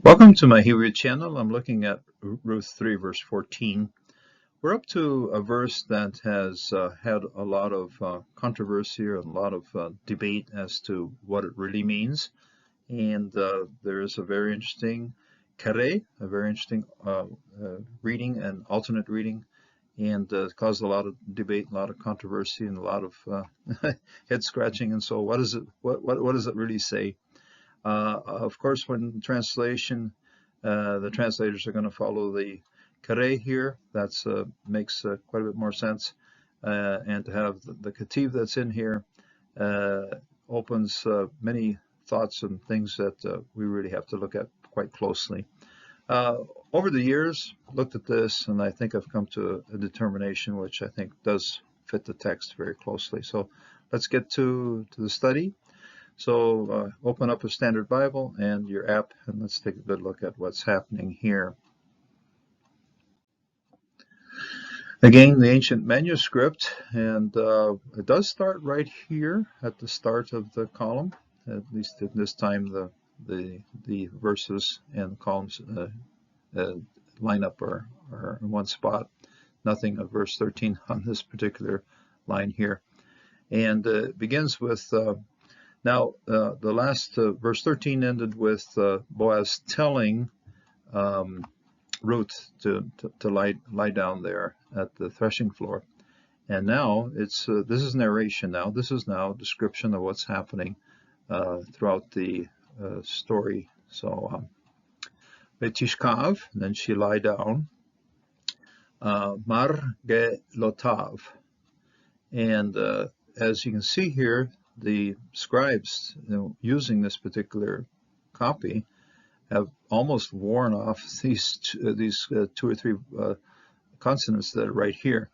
Welcome to my Hebrew channel. I'm looking at Ruth 3 verse 14. We're up to a verse that has had a lot of controversy or a lot of debate as to what it really means. And there is a very interesting kare, a very interesting reading and alternate reading, and caused a lot of debate, a lot of controversy, and a lot of head scratching. And so what is it? What does it really say? Of course, when translation, the translators are going to follow the kare here. That makes quite a bit more sense. And to have the kativ that's in here opens many thoughts and things that we really have to look at quite closely. Over the years, looked at this, and I think I've come to a determination which I think does fit the text very closely. So let's get to the study. So open up a standard Bible and your app, and let's take a good look at what's happening here. Again, the ancient manuscript, and it does start right here at the start of the column. At least at this time, the verses and columns line up are in one spot. Nothing of verse 13 on this particular line here, and it begins with. Now, the last verse 13 ended with Boaz telling Ruth to lie down there at the threshing floor, and now it's this is narration. Now this is now description of what's happening throughout the story. So, Betishkav, then she lie down, Mar Gelotav, and as you can see here, the scribes, using this particular copy, have almost worn off these two or three consonants that are right here.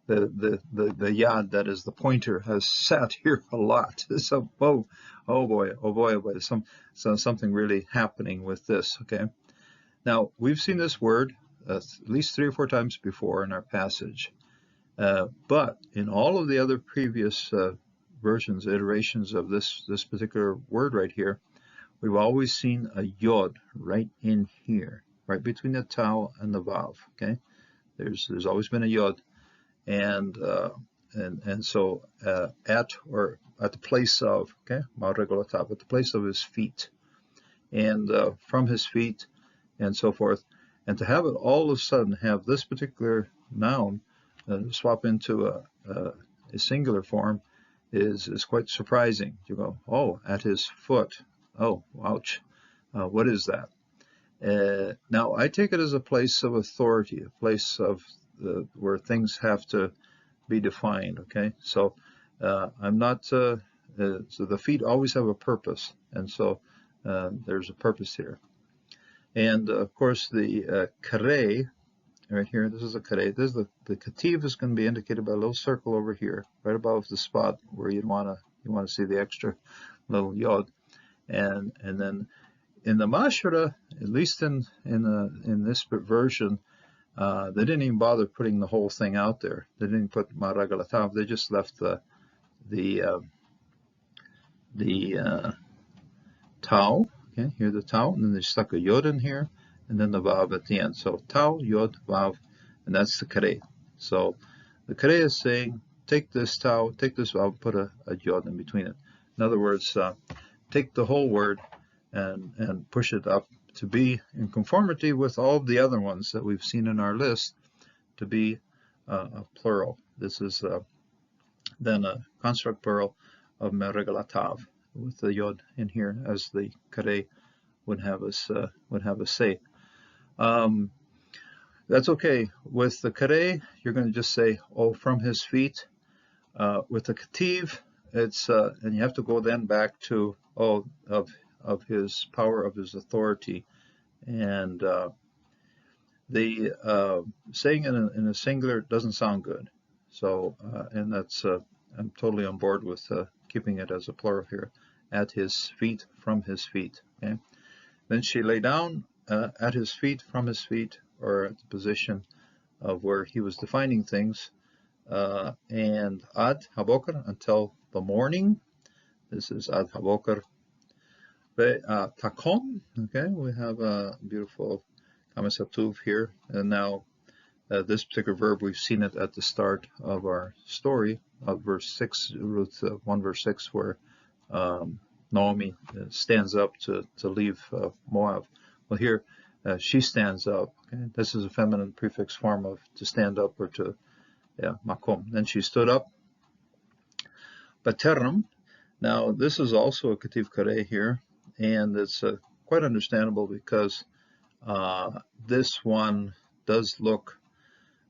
The yad, that is the pointer, has sat here a lot. So oh boy, something really happening with this. Okay, now we've seen this word at least 3 or 4 times before in our passage, but in all of the other previous versions, iterations of this particular word right here, we've always seen a yod right in here, right between the tau and the vav. Okay, there's always been a yod, and so at the place of, okay, ma'regolatav, at the place of his feet, and from his feet, and so forth, and to have it all of a sudden have this particular noun swap into a singular form is quite surprising. You go, oh, at his foot. Oh, ouch. What is that? Now, I take it as a place of authority, a place of where things have to be defined. Okay, so I'm not. So the feet always have a purpose, and so there's a purpose here. And of course, the kare. Right here, this is a kare. This is the kativ is going to be indicated by a little circle over here, right above the spot where you want to see the extra little yod, and then in the mashra, at least in this version, they didn't even bother putting the whole thing out there. They didn't put maragalatav. They just left the tau. Okay, here the tau, and then they stuck a yod in here, and then the vav at the end. So tau, yod, vav, and that's the kare. So the kare is saying, take this tau, take this vav, put a yod in between it. In other words, take the whole word and push it up to be in conformity with all the other ones that we've seen in our list to be a plural. This is then a construct plural of meregalatav with the yod in here, as the kare would have us say. That's okay. With the kare, you're going to just say, oh, from his feet. With the kativ, it's and you have to go then back to of his power, of his authority, and the saying in a singular doesn't sound good. So and that's I'm totally on board with keeping it as a plural here. At his feet, from his feet. Okay. Then she lay down at his feet, from his feet, or at the position of where he was defining things, and ad haboker, until the morning. This is ad haboker. Takom, okay, we have a beautiful Kamasatuv here, and now this particular verb, we've seen it at the start of our story of verse 6, Ruth 1 verse 6, where Naomi stands up to leave Moab. Well, here she stands up. Okay? This is a feminine prefix form of to stand up or to, makom. Then she stood up. Baterum. Now, this is also a kativ kare here, and it's quite understandable because this one does look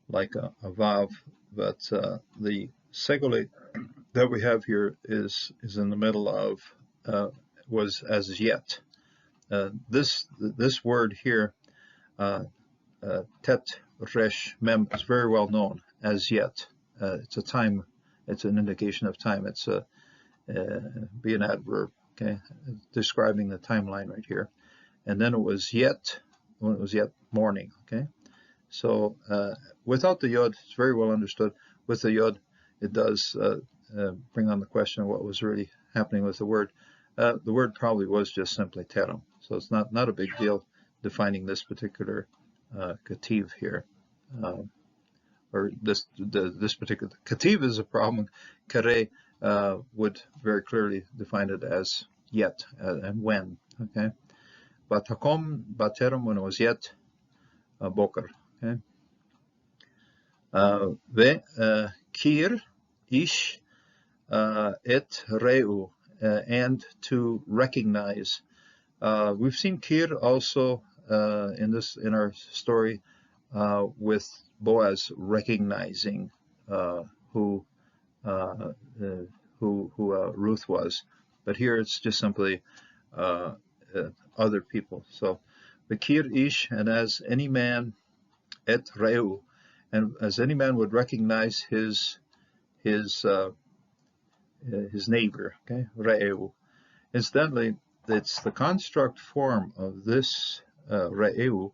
like a vav, but the segole that we have here is in the middle of was as yet. This word here, tet resh mem, is very well known as yet. It's a time. It's an indication of time. It's be an adverb, okay, describing the timeline right here. And then it was yet, when it was yet morning, okay. So without the yod, it's very well understood. With the yod, it does bring on the question of what was really happening with the word. The word probably was just simply terum, so it's not a big deal defining this particular kativ here, or this particular kativ is a problem. Kare would very clearly define it as yet and when. Okay, but takom baterum, when it was yet boker. Okay, ve kir ish et reu, and to recognize. We've seen kir also in our story with Boaz recognizing who Ruth was, but here it's just simply other people. So the kir ish, and as any man, et reu, and as any man would recognize his neighbor. Okay, reu. Incidentally, it's the construct form of this reu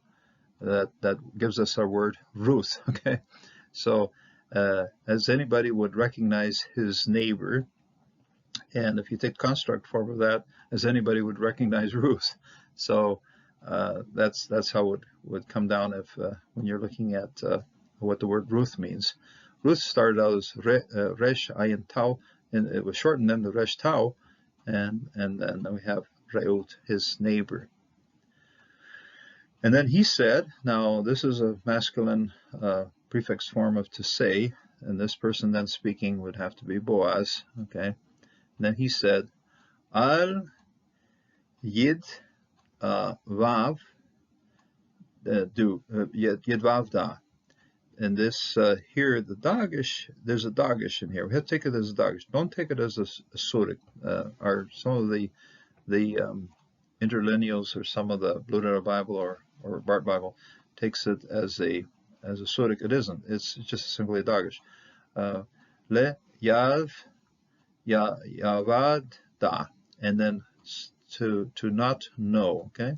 that gives us our word Ruth. Okay, so as anybody would recognize his neighbor, and if you take construct form of that, as anybody would recognize Ruth. So that's how it would come down if when you're looking at what the word Ruth means. Ruth started out as resh ayin tau, and it was shortened then to resh tau, and then we have reut, his neighbor. And then he said, now this is a masculine prefix form of to say, and this person then speaking would have to be Boaz. Okay, and then he said, al yid vav yid vav da. And this here, the dagish, there's a dagish in here. We have to take it as a dagish. Don't take it as a surik. Some of the interlineals or some of the Blue Letter Bible or Bart Bible takes it as a surik. It isn't. It's just simply a dagish. Le yav yavad da, and then to not know. Okay,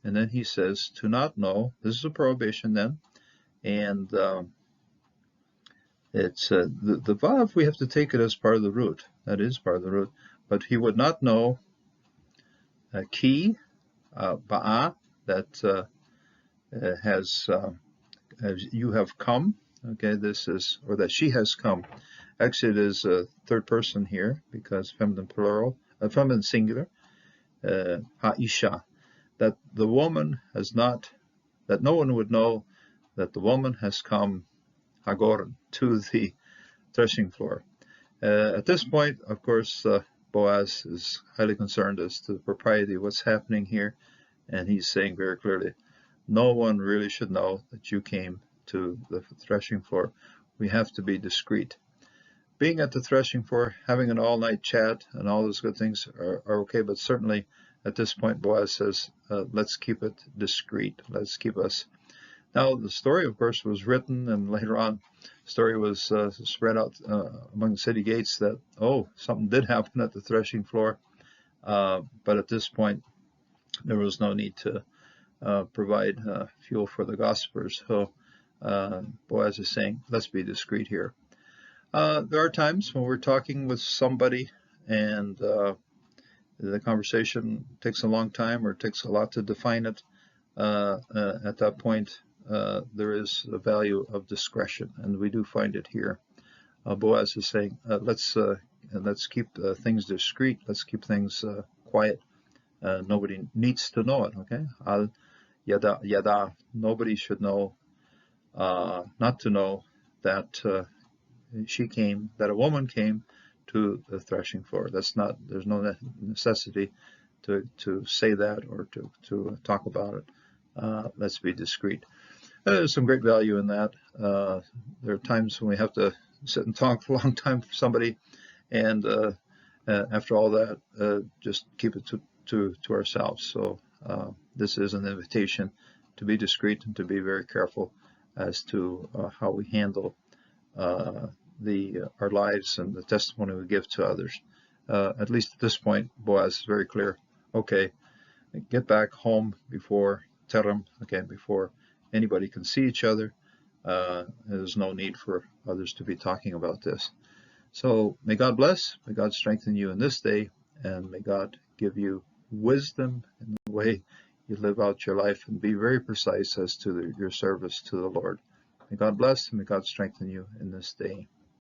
and then he says to not know. This is a prohibition then. And it's the vav, we have to take it as part of the root. That is part of the root. But he would not know ki, ba'a, that has you have come. Okay, this is, or that she has come. Actually, it is a third person here because feminine plural, feminine singular, ha'isha, that the woman has not, that no one would know that the woman has come, Hagor, to the threshing floor. At this point, of course, Boaz is highly concerned as to the propriety of what's happening here, and he's saying very clearly, no one really should know that you came to the threshing floor. We have to be discreet. Being at the threshing floor, having an all-night chat, and all those good things are okay, but certainly at this point, Boaz says, let's keep it discreet. Let's keep us. Now, the story, of course, was written, and later on, the story was spread out among the city gates that, oh, something did happen at the threshing floor. But at this point, there was no need to provide fuel for the gossipers. So Boaz is saying, let's be discreet here. There are times when we're talking with somebody and the conversation takes a long time or takes a lot to define it, at that point, there is a value of discretion, and we do find it here. Boaz is saying, let's keep things discreet. Let's keep things quiet. Nobody needs to know it. Okay, al yada. Nobody should know, not to know that that a woman came to the threshing floor. That's not. There's no necessity to say that or to talk about it. Let's be discreet. There's some great value in that. There are times when we have to sit and talk for a long time for somebody, and after all that, just keep it to ourselves. So this is an invitation to be discreet and to be very careful as to how we handle our lives and the testimony we give to others. At least at this point, Boaz is very clear. Okay, get back home before Terem, okay, before anybody can see each other. There's no need for others to be talking about this. So may God bless, may God strengthen you in this day, and may God give you wisdom in the way you live out your life, and be very precise as to your service to the Lord. May God bless, and may God strengthen you in this day.